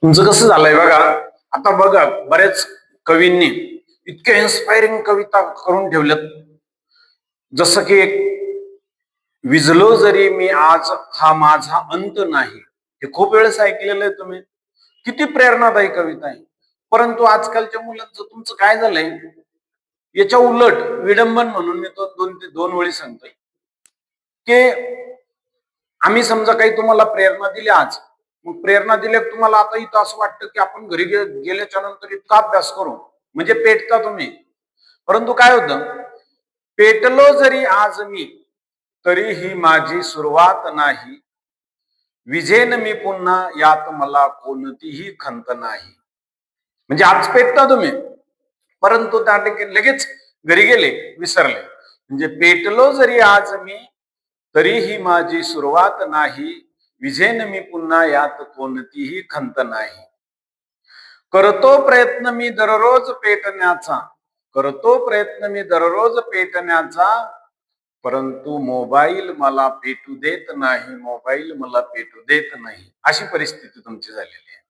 तुमचं कसं झालंय बघा. आता बघा, बऱ्याच कवींनी इतक्या इन्स्पायरिंग कविता करून ठेवल्यात. जसं की एक, विझलो जरी मी आज हा माझा अंत नाही. हे खूप वेळेस ऐकलेलं आहे तुम्ही. किती प्रेरणादायी कविता आहे. परंतु आजकालच्या मुलांचं तुमचं काय झालंय, याच्या उलट विडंबन म्हणून मी तो दोन ते दोन वेळी सांगतोय की आम्ही समजा काही तुम्हाला प्रेरणा दिली आज, मग प्रेरणा दिल्या तुम्हाला आता इथं असं वाटतं की आपण घरी गेल्याच्या नंतर इतका अभ्यास करू, म्हणजे पेटता तुम्ही. परंतु काय होतं, पेटलो जरी आज मी तरीही माझी सुरुवात नाही. विझेन मी पुन्हा यात मला कोणतीही खंत नाही. म्हणजे आज पेटता तुम्ही, परंतु त्या ठिकाणी लगेच घरी गेले, विसरले. म्हणजे पेटलो जरी आज मी तरीही माझी सुरुवात नाही. विझेन मी पुन्हा यात कोणतीही खंत नाही. करतो प्रयत्न मी दररोज पेटण्याचा, करतो प्रयत्न मी दररोज पेटण्याचा, परंतु मोबाईल मला पेटू देत नाही, मोबाईल मला पेटू देत नाही. अशी परिस्थिती तुमची झालेली आहे.